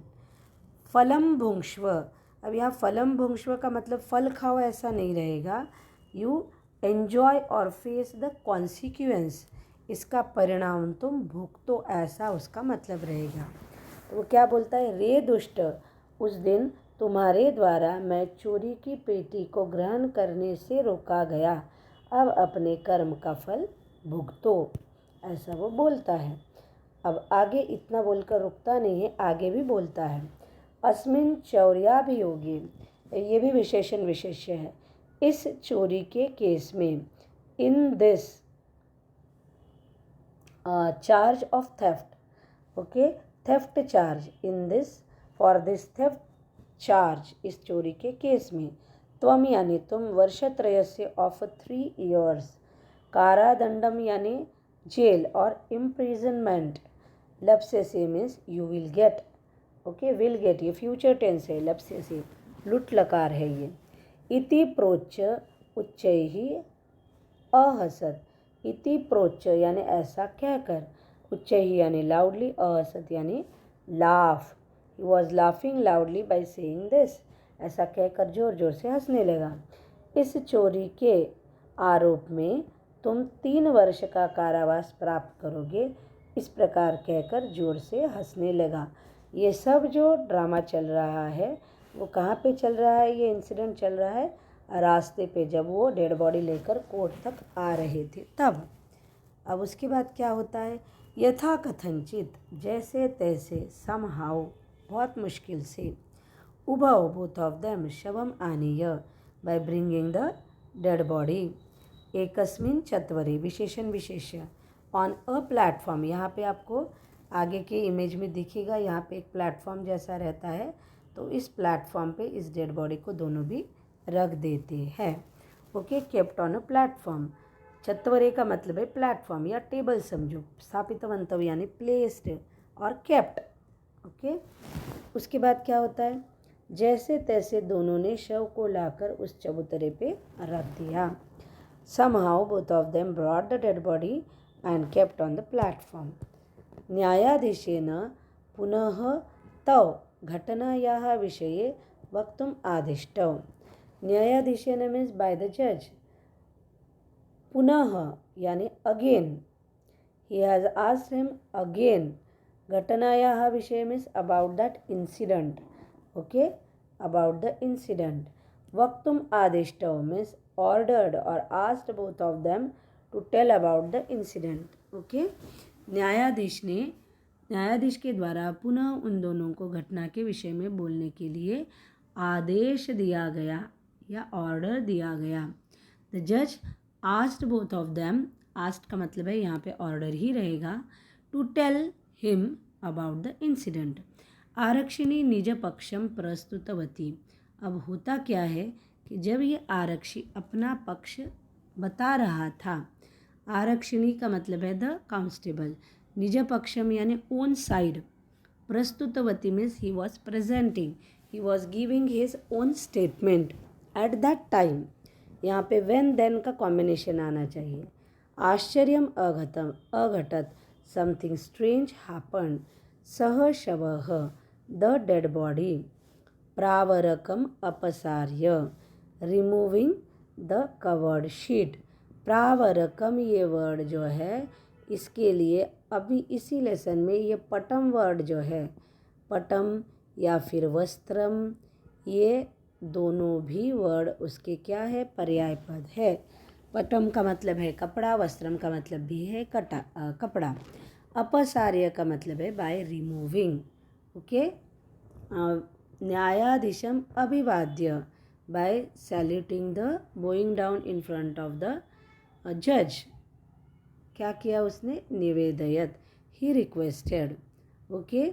फलम भुंक्ष्व, अब यहाँ फलम भुंक्ष्व का मतलब फल खाओ ऐसा नहीं रहेगा। यू एन्जॉय और फेस द कॉन्सिक्वेंस, इसका परिणाम तुम भुगतो, ऐसा उसका मतलब रहेगा। तो वो क्या बोलता है? रे दुष्ट, उस दिन तुम्हारे द्वारा मैं चोरी की पेटी को ग्रहण करने से रोका गया, अब अपने कर्म का फल भुगतो, ऐसा वो बोलता है। अब आगे इतना बोलकर रुकता नहीं है, आगे भी बोलता है। अस्मिन चौर्याभियोगे, ये भी विशेषण विशेष्य है। इस चोरी के केस में, in this charge of theft, okay, theft charge, in this, for this theft charge, इस चोरी के केस में, त्वम यानी तुम, वर्षत्रयस्य ऑफ 3 years, कारादंडम यानी जेल और इम्प्रिजनमेंट, लप्स्यसे means you will get. Okay, will get ये फ्यूचर टेंस है, लप्स्यसे लुट लकार है ये। इति प्रोच्य उच्चैहि अहसत, इति प्रोच्य यानी ऐसा कहकर, उच्चैहि यानी लाउडली, अहसत यानी laugh. He was laughing loudly by saying this, ऐसा कहकर जोर जोर से हंसने लगा। इस चोरी के आरोप में तुम 3 वर्ष का कारावास प्राप्त करोगे, इस प्रकार कहकर जोर से हंसने लगा। ये सब जो ड्रामा चल रहा है वो कहाँ पे चल रहा है? ये इंसिडेंट चल रहा है रास्ते पे, जब वो डेड बॉडी लेकर कोर्ट तक आ रहे थे तब। अब उसके बाद क्या होता है? यथा कथनचित, जैसे तैसे, समहाउ, बहुत मुश्किल से, उभौ, बोथ ऑफ देम, शवम आनीय, by bringing the dead body, एकस्मिन चत्वरे, विशेषण विशेष्य, ऑन अ प्लेटफॉर्म, यहाँ पे आपको आगे के इमेज में दिखेगा, यहाँ पे एक प्लेटफॉर्म जैसा रहता है, तो इस प्लेटफॉर्म पे इस डेड बॉडी को दोनों भी रख देते हैं। Okay, kept on a platform. चत्वरे का मतलब है प्लेटफॉर्म या टेबल समझो, स्थापितवंतव यानी प्लेस्ड और केप्ट। ओके, उसके बाद क्या होता है? जैसे तैसे दोनों ने शव को लाकर उस चबूतरे पे रख दिया। Somehow both of them brought the dead body and kept on the platform. न्यायाधीशेन पुनः तव घटनायाः विषये वक्तुम् आदिष्टौ. न्यायाधीशेन मीन्स बाय द जज. पुनः यानी again. He has asked him again. घटनायाः विषय means about that incident. Okay, about the incident. वक्तुम आदिष्टौ मीन्स ऑर्डर्ड और asked both of them to tell about the incident. Okay, न्यायाधीश के द्वारा पुनः उन दोनों को घटना के विषय में बोलने के लिए आदेश दिया गया या ऑर्डर दिया गया. द जज asked both of them. Asked का मतलब है यहाँ पे ऑर्डर ही रहेगा. To tell him about the incident. आरक्षिणी निज पक्षम प्रस्तुतवती. अब होता क्या है कि जब ये आरक्षी अपना पक्ष बता रहा था, आरक्षिणी का मतलब है द कांस्टेबल. निज पक्षम यानी ओन साइड. प्रस्तुतवती means he was presenting, he was giving his own statement at that time. यहाँ पे वेन देन का कॉम्बिनेशन आना चाहिए. आश्चर्यम अघटत. Something strange happened. सह शवः द डेड बॉडी. प्रावरकम अपसार्य रिमूविंग द कवर्ड शीट. प्रावरकम ये वर्ड जो है, इसके लिए अभी इसी लेसन में ये पटम वर्ड जो है, पटम या फिर वस्त्रम, ये दोनों भी वर्ड उसके क्या है, पर्याय पद है. पटम का मतलब है कपड़ा, वस्त्रम का मतलब भी है कपड़ा. अपसार्य का मतलब है बाय रिमूविंग. ओके. न्यायाधीशम अभिवाद्य by saluting the bowing down in front of the जज. क्या किया उसने, निवेदयत, ही रिक्वेस्टेड. ओके.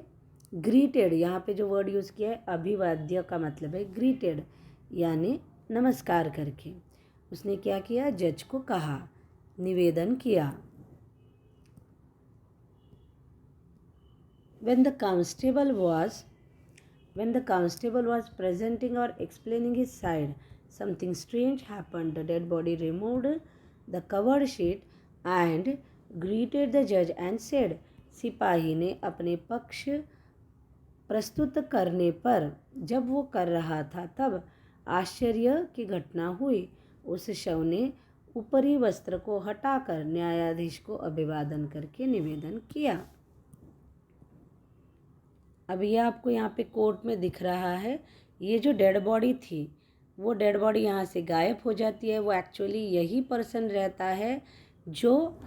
ग्रीटेड, यहाँ पे जो वर्ड यूज़ किया है अभिवाद्य का मतलब है ग्रीटेड यानी नमस्कार करके. उसने क्या किया, जज को कहा, निवेदन किया. When the constable was presenting or explaining his side, something strange happened. The dead body removed the covered sheet and greeted the judge and said. सिपाही ने अपने पक्ष प्रस्तुत करने पर जब वो कर रहा था तब आश्चर्य की घटना हुई. उस शव ने ऊपरी वस्त्र को हटाकर न्यायाधीश को अभिवादन करके निवेदन किया. अब ये आपको यहाँ पे कोर्ट में दिख रहा है. ये जो डेड बॉडी थी, वो डेड बॉडी यहाँ से गायब हो जाती है. वो एक्चुअली यही पर्सन रहता है जो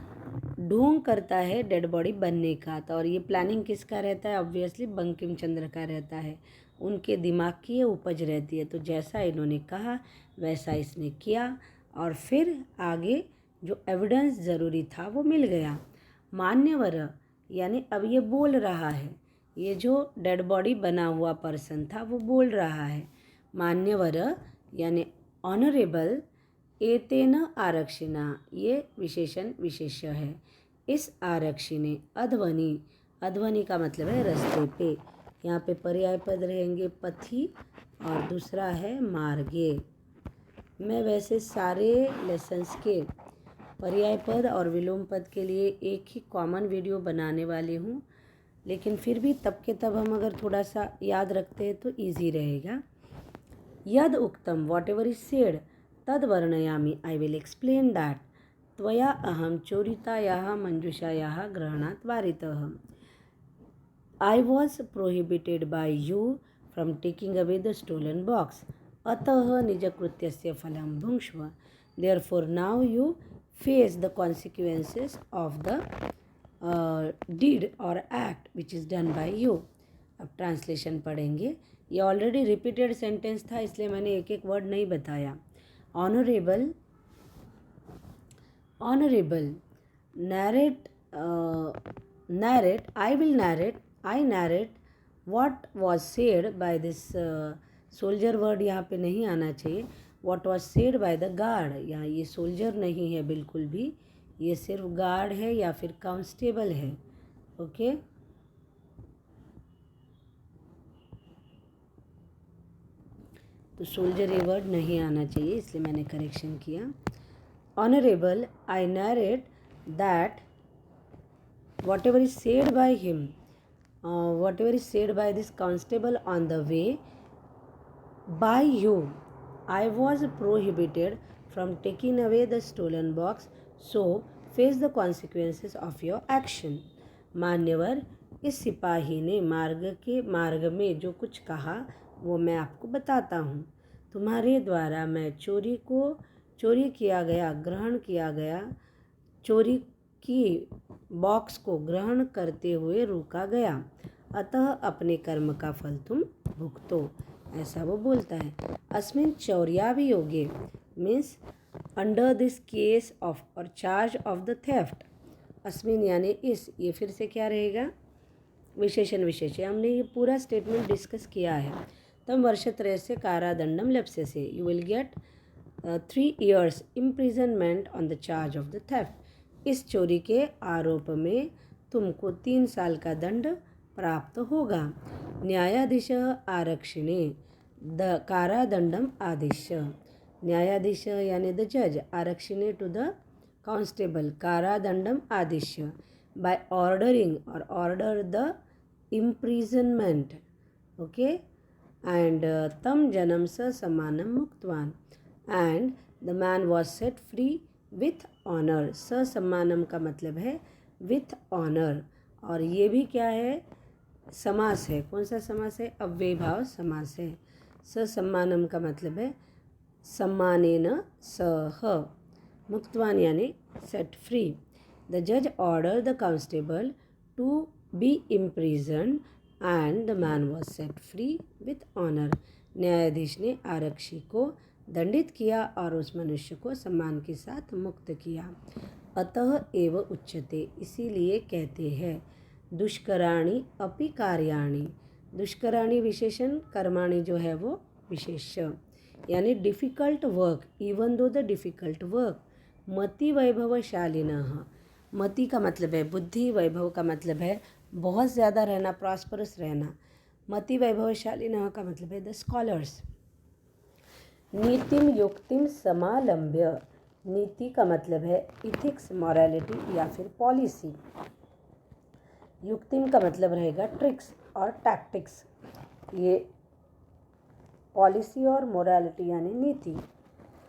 ढोंग करता है डेड बॉडी बनने का. तो और ये प्लानिंग किसका रहता है, ऑब्वियसली बंकिम चंद्र का रहता है. उनके दिमाग की ये उपज रहती है. तो जैसा इन्होंने कहा वैसा इसने किया और फिर आगे जो एविडेंस ज़रूरी था वो मिल गया. मान्यवर यानी अब ये बोल रहा है. ये जो डेड बॉडी बना हुआ पर्सन था वो बोल रहा है. मान्यवर यानी ऑनरेबल. एतेन आरक्षिणा, ये विशेषण विशेष्य है. इस आरक्षी ने अध्वनि, अध्वनि का मतलब है रास्ते पे. यहाँ पे पर्याय पद रहेंगे पथी और दूसरा है मार्गे. मैं वैसे सारे लेसन्स के पर्याय पद और विलोम पद के लिए एक ही कॉमन वीडियो बनाने वाली हूँ, लेकिन फिर भी तब के तब हम अगर थोड़ा सा याद रखते हैं तो इजी रहेगा. यद उक्तम, वॉट एवर इज सेड, तद वर्णयामि, आई विल एक्सप्लेन दैट. त्वया अहम चोरितायाः मंजूषायाः ग्रहणात् वारितः. I was prohibited by you from taking away the stolen box. अतः निजकृत्यस्य फलं भुङ्क्ष्व. Therefore now you face the consequences of the deed or act which is done by you. अब ट्रांसलेशन पढ़ेंगे. ये ऑलरेडी रिपीटेड सेंटेंस था इसलिए मैंने एक एक वर्ड नहीं बताया. Honourable, honourable, narrate, I will narrate, I narrate what was said by this soldier word यहाँ पे नहीं आना चाहिए. what was said by the guard, यहाँ ये सोल्जर नहीं है बिल्कुल भी, ये सिर्फ गार्ड है या फिर कांस्टेबल है. ओके. तो सोल्जर ये वर्ड नहीं आना चाहिए इसलिए मैंने करेक्शन किया. Honorable, I narrate that whatever is said by him, whatever is said by this constable on the way, by you, I was prohibited from taking away the stolen box, so face the consequences of your action. मान्यवर, इस सिपाही ने मार्ग में जो कुछ कहा वो मैं आपको बताता हूँ। तुम्हारे द्वारा मैं चोरी किया गया चोरी की बॉक्स को ग्रहण करते हुए रोका गया, अतः अपने कर्म का फल तुम भुगतो, ऐसा वो बोलता है। अस्मिन चौर्याभियोगे means under this case of और चार्ज ऑफ द थेफ्ट। अस्मिन यानी इस, ये फिर से क्या रहेगा, विशेषण विशेष। हमने ये पूरा स्टेटमेंट डिस्कस किया है। तम वर्षत्रयस्य कारादंडम लप्स्यसे, you will get 3 years imprisonment on the charge of the theft. इस चोरी के आरोप में तुमको 3 साल का दंड प्राप्त होगा। न्यायाधीश आरक्षिणे द कारादंडम आदेश। न्यायाधीश यानी द जज, आरक्षिणे टू द कांस्टेबल, कारादंडम आदेश, बाय ऑर्डरिंग और order the imprisonment, okay, and तम जनम स समानम मुक्तवान, and the man was set free with honour. स सम्मानम का मतलब है विथ ऑनर, और ये भी क्या है, समास है। कौन सा समास है, अव्ययी भाव समास है। स सम्मानम का मतलब है सम्मानेन सह, मुक्तवान यानी सेट फ्री। द जज order the constable to be imprison and the man was set free with honour. न्यायाधीश ने आरक्षी को दंडित किया और उस मनुष्य को सम्मान के साथ मुक्त किया। अतः एव उच्यते, इसीलिए कहते हैं, दुष्कराणि अपि कार्याणि। दुष्कराणि विशेषण, कर्माणि जो है वो विशेष्य, यानी difficult work, even though the difficult work. मति वैभवशालिनः, मति का मतलब है बुद्धि, वैभव का मतलब है बहुत ज़्यादा रहना, प्रॉस्परस रहना। मति वैभवशालिनः का मतलब है द स्कॉलर्स। नीतिम युक्तिम समालंब्य, नीति का मतलब है इथिक्स, मॉरलिटी या फिर पॉलिसी। युक्तिम का मतलब रहेगा ट्रिक्स और टैक्टिक्स। ये पॉलिसी और मोरालिटी यानी नीति,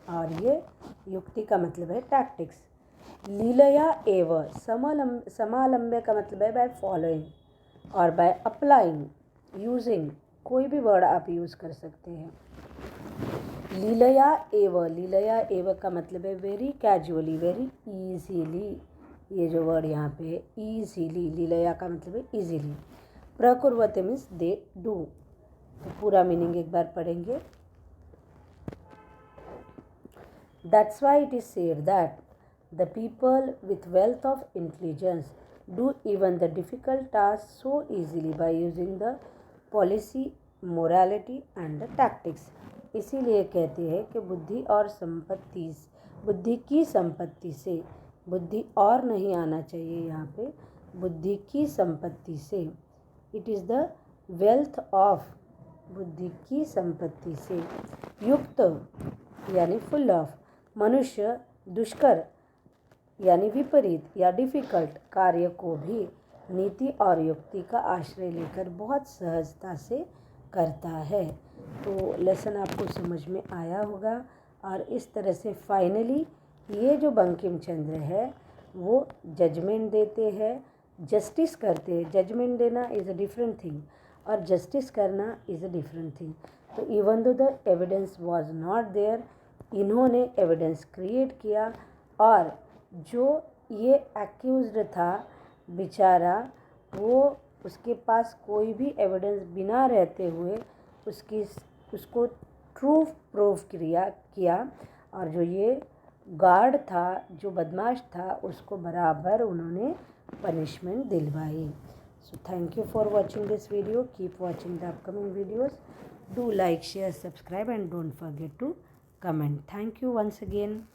और ये युक्ति का मतलब है टैक्टिक्स। लीलया एव, समालंब्य का मतलब है बाय फॉलोइंग और बाय अप्लाइंग, यूजिंग, कोई भी वर्ड आप यूज़ कर सकते हैं। लीलया लीलया एव का मतलब है वेरी कैजुअली, वेरी ईजीली। ये जो वर्ड यहाँ पे है ईजीली, लीलया का मतलब है ईजीली। प्रकुर्वते मीन्स दे डू। तो पूरा मीनिंग एक बार पढ़ेंगे। That's why it is said that the people with wealth of intelligence do even the difficult task so easily by using the policy, morality and the tactics. इसीलिए कहते हैं कि बुद्धि की संपत्ति से, बुद्धि और नहीं आना चाहिए यहाँ पे, बुद्धि की संपत्ति से, it is the wealth of, बुद्धि की संपत्ति से युक्त यानी फुल ऑफ मनुष्य दुष्कर यानी विपरीत या डिफ़िकल्ट कार्य को भी नीति और युक्ति का आश्रय लेकर बहुत सहजता से करता है। तो लेसन आपको समझ में आया होगा। और इस तरह से फाइनली ये जो बंकिम चंद्र है वो जजमेंट देते हैं, जस्टिस करते हैं। जजमेंट देना इज़ अ डिफरेंट थिंग और जस्टिस करना इज़ अ डिफरेंट थिंग। तो even though the evidence was not there, इन्होंने एविडेंस क्रिएट किया, और जो ये एक्यूज्ड था बेचारा, वो उसके पास कोई भी एविडेंस बिना रहते हुए उसको ट्रू प्रूफ किया, और जो ये गार्ड था, जो बदमाश था, उसको बराबर उन्होंने पनिशमेंट दिलवाई। So thank you for watching this video. Keep watching the upcoming videos. Do like, share, subscribe and don't forget to comment. Thank you once again.